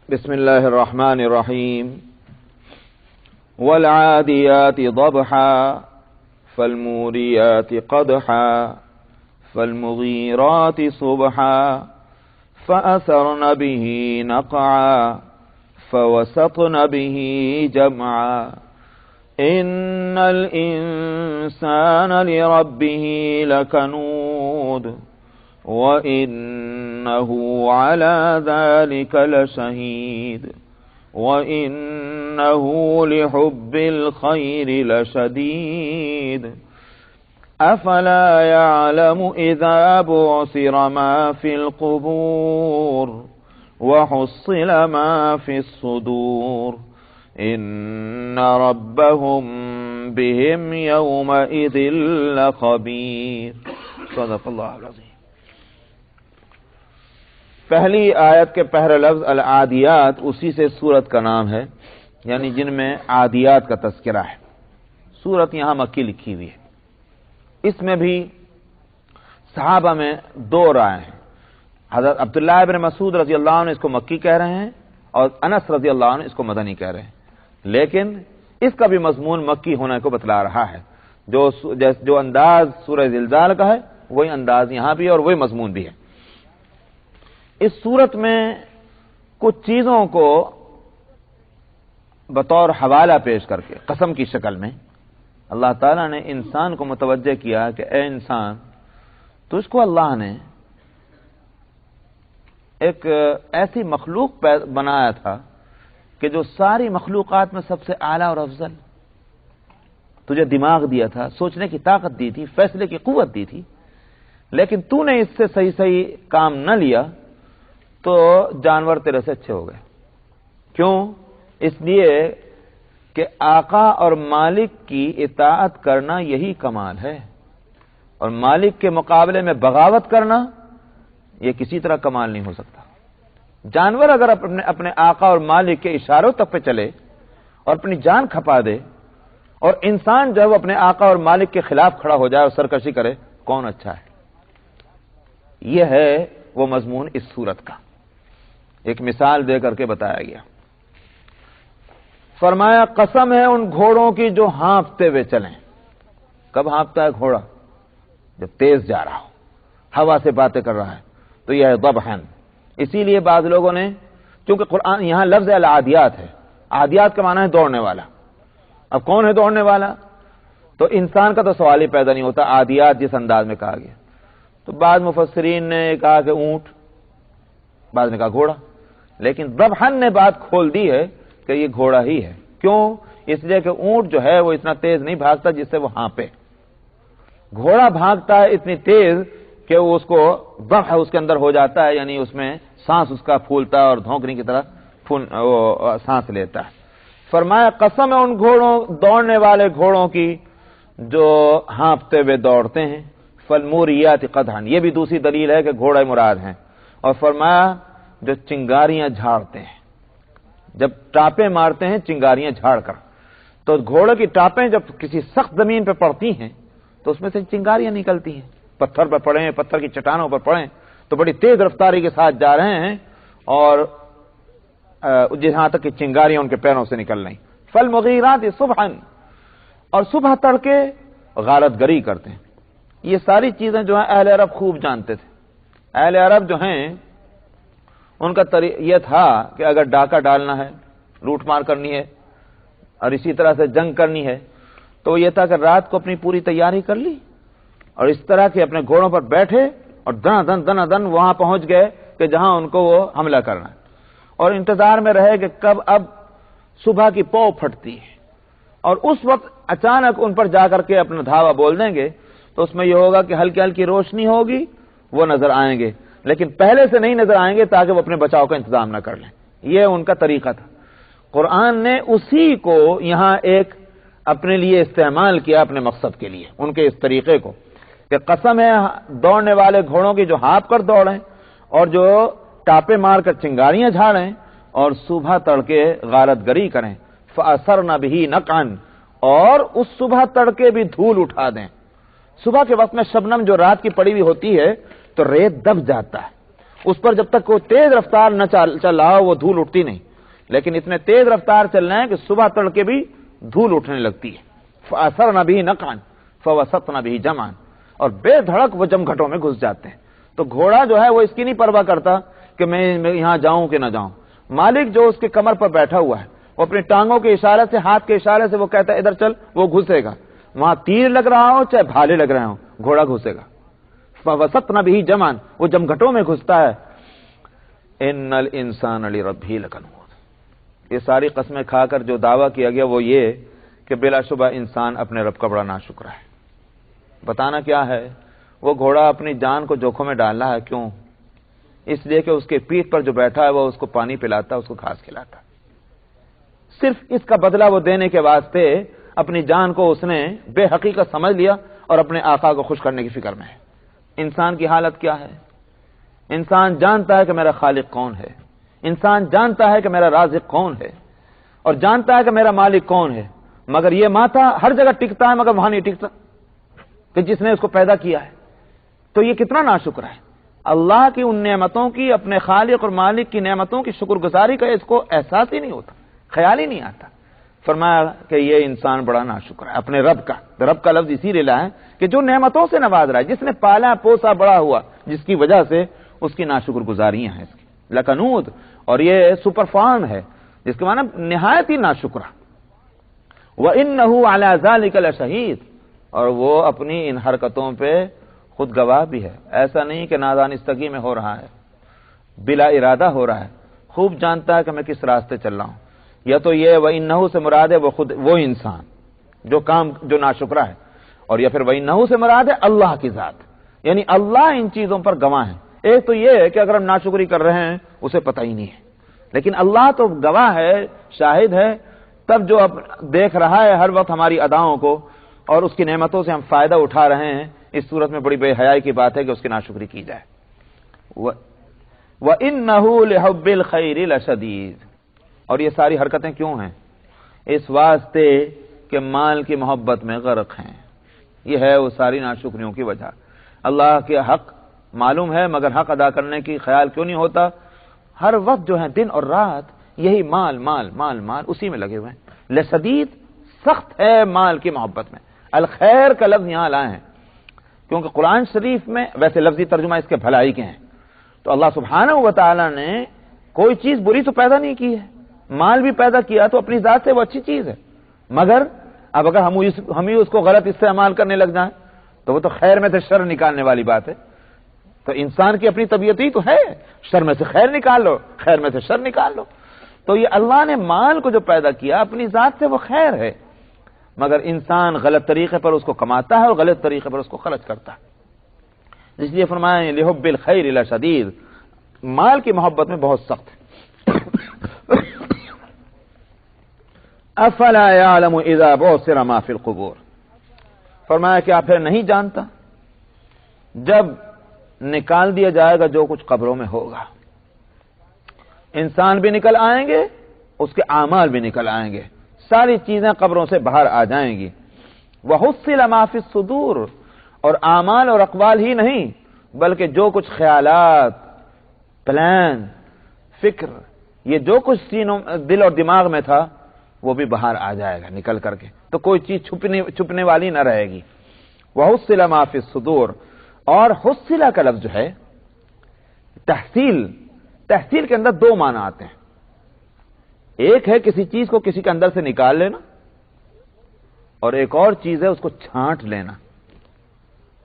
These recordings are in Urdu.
بسم الله الرحمن الرحيم والعاديات ضبحا فالموريات قدحا فالمغيرات صبحا فأثرن به نقعا فوسطن به جمعا إن الإنسان لربه لكنود وإنه على ذلك لشهيد وإنه لحب الخير لشديد أفلا يعلم إذا بعثر ما في القبور وحصل ما في الصدور إن ربهم بهم يومئذ لخبير صدق اللہ العظیم۔ پہلی آیت کے پہلے لفظ العادیات اسی سے سورت کا نام ہے، یعنی جن میں عادیات کا تذکرہ ہے۔ سورت یہاں مکی لکھی ہوئی ہے۔ اس میں بھی صحابہ میں دو رائے ہیں۔ حضرت عبداللہ ابن مسعود رضی اللہ عنہ اس کو مکی کہہ رہے ہیں اور انس رضی اللہ عنہ اس کو مدنی کہہ رہے ہیں، لیکن اس کا بھی مضمون مکی ہونے کو بتلا رہا ہے۔ جو انداز سورہ زلزال کا ہے وہی انداز یہاں بھی اور وہی مضمون بھی ہے۔ اس صورت میں کچھ چیزوں کو بطور حوالہ پیش کر کے قسم کی شکل میں اللہ تعالیٰ نے انسان کو متوجہ کیا کہ اے انسان، تجھ کو اللہ نے ایک ایسی مخلوق بنایا تھا کہ جو ساری مخلوقات میں سب سے اعلیٰ اور افضل، تجھے دماغ دیا تھا، سوچنے کی طاقت دی تھی، فیصلے کی قوت دی تھی، لیکن تو نے اس سے صحیح کام نہ لیا تو جانور تیرے سے اچھے ہو گئے۔ کیوں؟ اس لیے کہ آقا اور مالک کی اطاعت کرنا یہی کمال ہے، اور مالک کے مقابلے میں بغاوت کرنا یہ کسی طرح کمال نہیں ہو سکتا۔ جانور اگر اپنے آقا اور مالک کے اشاروں تک پہ چلے اور اپنی جان کھپا دے، اور انسان جب اپنے آقا اور مالک کے خلاف کھڑا ہو جائے اور سرکشی کرے، کون اچھا ہے؟ یہ ہے وہ مضمون اس سورت کا، ایک مثال دے کر کے بتایا گیا۔ فرمایا قسم ہے ان گھوڑوں کی جو ہانپتے ہوئے چلیں۔ کب ہانپتا ہے گھوڑا؟ جب تیز جا رہا ہو، ہوا سے باتیں کر رہا ہے، تو یہ ہے ضبحن۔ اسی لیے بعض لوگوں نے، چونکہ قرآن یہاں لفظ العادیات ہے، عادیات کا معنی ہے دوڑنے والا۔ اب کون ہے دوڑنے والا؟ تو انسان کا تو سوال ہی پیدا نہیں ہوتا، عادیات جس انداز میں کہا گیا۔ تو بعض مفسرین نے کہا کہ اونٹ، بعض نے کہا گھوڑا، لیکن ضبحن نے بات کھول دی ہے کہ یہ گھوڑا ہی ہے۔ کیوں؟ اس لیے کہ اونٹ جو ہے وہ اتنا تیز نہیں بھاگتا جس سے وہ ہانپے، گھوڑا بھاگتا ہے اتنی تیز کہ وہ اس کو ضبح اس کے اندر ہو جاتا ہے، یعنی اس میں سانس اس کا پھولتا ہے اور دھونکنے کی طرح وہ سانس لیتا ہے۔ فرمایا قسم ہے ان گھوڑوں، دوڑنے والے گھوڑوں کی جو ہانپتے ہوئے دوڑتے ہیں۔ فالموریات قدحا، یہ بھی دوسری دلیل ہے کہ گھوڑے مراد ہیں۔ اور فرمایا جو چنگاریاں جھاڑتے ہیں، جب ٹاپیں مارتے ہیں چنگاریاں جھاڑ کر، تو گھوڑے کی ٹاپیں جب کسی سخت زمین پہ پڑتی ہیں تو اس میں سے چنگاریاں نکلتی ہیں۔ پتھر پر پڑیں، پتھر کی چٹانوں پر پڑیں تو بڑی تیز رفتاری کے ساتھ جا رہے ہیں اور جہاں تک کہ چنگاریاں ان کے پیروں سے نکل رہی۔ فالمغیرات صبحا، اور صبح تڑکے غارت گری کرتے ہیں۔ یہ ساری چیزیں جو ہیں اہل عرب خوب جانتے تھے۔ اہل عرب جو ہیں ان کا یہ تھا کہ اگر ڈاکہ ڈالنا ہے، لوٹ مار کرنی ہے اور اسی طرح سے جنگ کرنی ہے، تو یہ تھا کہ رات کو اپنی پوری تیاری کر لی اور اس طرح کے اپنے گھوڑوں پر بیٹھے اور دنا دن وہاں پہنچ گئے کہ جہاں ان کو وہ حملہ کرنا ہے، اور انتظار میں رہے کہ کب اب صبح کی پو پھٹتی ہے، اور اس وقت اچانک ان پر جا کر کے اپنا دھاوا بول دیں گے تو اس میں یہ ہوگا کہ ہلکی ہلکی روشنی ہوگی، وہ نظر آئیں گے، لیکن پہلے سے نہیں نظر آئیں گے تاکہ وہ اپنے بچاؤ کا انتظام نہ کر لیں۔ یہ ان کا طریقہ تھا۔ قرآن نے اسی کو یہاں ایک اپنے لیے استعمال کیا، اپنے مقصد کے لیے، ان کے اس طریقے کو کہ قسم ہے دوڑنے والے گھوڑوں کی جو ہانپ کر دوڑیں اور جو ٹاپے مار کر چنگاریاں جھاڑیں اور صبح تڑکے غارت گری کریں۔ فَأَثَرْنَ بِهِ نَقْعًا، اور اس صبح تڑکے بھی دھول اٹھا دیں۔ صبح کے وقت میں شبنم جو رات کی پڑی ہوئی ہوتی ہے تو ریت دب جاتا ہے اس پر جب تک کوئی تیز رفتار نہ چل رہا ہو وہ دھول اٹھتی نہیں، لیکن اتنے تیز رفتار چلنا ہے کہ صبح تڑکے بھی دھول اٹھنے لگتی ہے۔ فَأَثَرْنَ بِهِ نَقْعًا فَوَسَطْنَ بِهِ جَمْعًا، اور بے دھڑک وہ جمگھٹوں میں گھس جاتے ہیں۔ تو گھوڑا جو ہے وہ اس کی نہیں پرواہ کرتا کہ میں یہاں جاؤں کہ نہ جاؤں، مالک جو اس کے کمر پر بیٹھا ہوا ہے وہ اپنی ٹانگوں کے اشارے سے، ہاتھ کے اشارے سے وہ کہتا ہے ادھر چل، وہ گھسے گا، وہاں تیر لگ رہا ہو چاہے بھالے لگ رہے ہوں، گھوڑا گھسے گا۔ فَوَسَطْنَ بِهِ جَمْعًا، وہ جمگھٹوں میں گھستا ہے۔ إِنَّ الْإِنسَانَ لِرَبِّهِ لَكَنُودٌ، یہ ساری قسمیں کھا کر جو دعویٰ کیا گیا وہ یہ کہ بلا شبہ انسان اپنے رب کا بڑا ناشکر ہے۔ بتانا کیا ہے؟ وہ گھوڑا اپنی جان کو جوکھوں میں ڈال رہا ہے، کیوں؟ اس لیے کہ اس کے پیٹھ پر جو بیٹھا ہے وہ اس کو پانی پلاتا، اس کو گھاس کھلاتا، صرف اس کا بدلہ وہ دینے کے واسطے اپنی جان کو اس نے بے حقیقت سمجھ لیا اور اپنے آقا کو خوش کرنے کی فکر میں ہے۔ انسان کی حالت کیا ہے؟ انسان جانتا ہے کہ میرا خالق کون ہے، انسان جانتا ہے کہ میرا رازق کون ہے، اور جانتا ہے کہ میرا مالک کون ہے، مگر یہ ماتھا ہر جگہ ٹکتا ہے مگر وہاں نہیں ٹکتا کہ جس نے اس کو پیدا کیا ہے۔ تو یہ کتنا ناشکر ہے۔ اللہ کی ان نعمتوں کی، اپنے خالق اور مالک کی نعمتوں کی شکر گزاری کا اس کو احساس ہی نہیں ہوتا، خیال ہی نہیں آتا۔ فرمایا کہ یہ انسان بڑا ناشکر ہے اپنے رب کا۔ رب کا لفظ اسی لیے ہے کہ جو نعمتوں سے نواز رہا ہے، جس نے پالا پوسا بڑا ہوا، جس کی وجہ سے اس کی ناشکر گزاریاں ہیں اس کی۔ لکنود، اور یہ سپر فارم ہے جس کے معنی نہایت ہی ناشکرہ۔ وَإِنَّهُ عَلَى ذَلِكَ لَشَهِيدٌ، اور وہ اپنی ان حرکتوں پہ خود گواہ بھی ہے۔ ایسا نہیں کہ نادانستگی میں ہو رہا ہے، بلا ارادہ ہو رہا ہے، خوب جانتا ہے کہ میں کس راستے چل رہا ہوں۔ یا تو یہ وَإِنَّهُ سے مراد ہے وہ انسان جو ناشکرہ ہے، اور یا پھر وَإِنَّهُ سے مراد ہے اللہ کی ذات، یعنی اللہ ان چیزوں پر گواہ ہے۔ ایک تو یہ ہے کہ اگر ہم ناشکری کر رہے ہیں اسے پتہ ہی نہیں ہے، لیکن اللہ تو گواہ ہے، شاہد ہے، تب جو اب دیکھ رہا ہے ہر وقت ہماری اداؤں کو اور اس کی نعمتوں سے ہم فائدہ اٹھا رہے ہیں، اس صورت میں بڑی بے حیائی کی بات ہے کہ اس کی ناشکری کی جائے۔ وَإِنَّهُ لِحُبِّ الْخَيْرِ لَشَدِيدٌ، اور یہ ساری حرکتیں کیوں ہیں؟ اس واسطے کہ مال کی محبت میں غرق ہیں۔ یہ ہے وہ ساری ناشکریوں کی وجہ۔ اللہ کے حق معلوم ہے مگر حق ادا کرنے کی خیال کیوں نہیں ہوتا؟ ہر وقت جو ہے دن اور رات یہی مال مال مال مال اسی میں لگے ہوئے ہیں۔ لشدید، سخت ہے مال کی محبت میں۔ الخیر کا لفظ یہاں لائے ہیں کیونکہ قرآن شریف میں ویسے لفظی ترجمہ اس کے بھلائی کے ہیں، تو اللہ سبحانہ و تعالی نے کوئی چیز بری تو پیدا نہیں کی ہے، مال بھی پیدا کیا تو اپنی ذات سے وہ اچھی چیز ہے، مگر اب اگر ہم ہی اس کو غلط استعمال کرنے لگ جائیں تو وہ تو خیر میں سے شر نکالنے والی بات ہے۔ تو انسان کی اپنی طبیعت ہی تو ہے، شر میں سے خیر نکال لو، خیر میں سے شر نکال لو۔ تو یہ اللہ نے مال کو جو پیدا کیا اپنی ذات سے وہ خیر ہے، مگر انسان غلط طریقے پر اس کو کماتا ہے اور غلط طریقے پر اس کو خرچ کرتا ہے۔ اس لیے فرمایا لِحُبِّ الْخَيْرِ لَشَدِيدٌ، مال کی محبت میں بہت سخت ہے۔ افلا يعلم اذا بعثر ما في القبور، فرمایا کہ آپ پھر نہیں جانتا جب نکال دیا جائے گا جو کچھ قبروں میں ہوگا، انسان بھی نکل آئیں گے، اس کے اعمال بھی نکل آئیں گے، ساری چیزیں قبروں سے باہر آ جائیں گی۔ وَحُصِّلَ مَا فِي الصُّدُورِ، اور اعمال اور اقوال ہی نہیں بلکہ جو کچھ خیالات، پلان، فکر، یہ جو کچھ دل اور دماغ میں تھا وہ بھی باہر آ جائے گا نکل کر کے، تو کوئی چیز چھپنے والی نہ رہے گی۔ وَحُصِّلَ مَا فِي الصُّدُورِ، اور حصلہ کا لفظ جو ہے تحصیل کے اندر دو معنی آتے ہیں، ایک ہے کسی چیز کو کسی کے اندر سے نکال لینا، اور ایک اور چیز ہے اس کو چھانٹ لینا،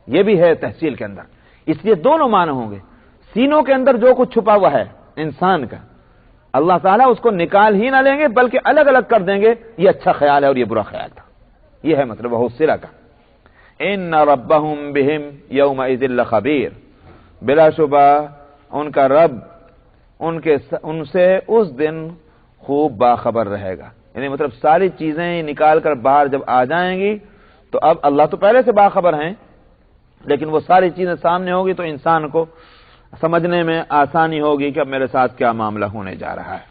یہ بھی ہے تحصیل کے اندر۔ اس لیے دونوں معنی ہوں گے۔ سینوں کے اندر جو کچھ چھپا ہوا ہے انسان کا، اللہ تعالیٰ اس کو نکال ہی نہ لیں گے بلکہ الگ الگ کر دیں گے، یہ اچھا خیال ہے اور یہ برا خیال تھا، یہ ہے مطلب حصلہ کا۔ ان ربهم بهم یومئذ لخبیر، بلا شبہ ان کا رب ان سے اس دن خوب باخبر رہے گا، یعنی مطلب ساری چیزیں نکال کر باہر جب آ جائیں گی تو اب اللہ تو پہلے سے باخبر ہیں، لیکن وہ ساری چیزیں سامنے ہوگی تو انسان کو سمجھنے میں آسانی ہوگی کہ اب میرے ساتھ کیا معاملہ ہونے جا رہا ہے۔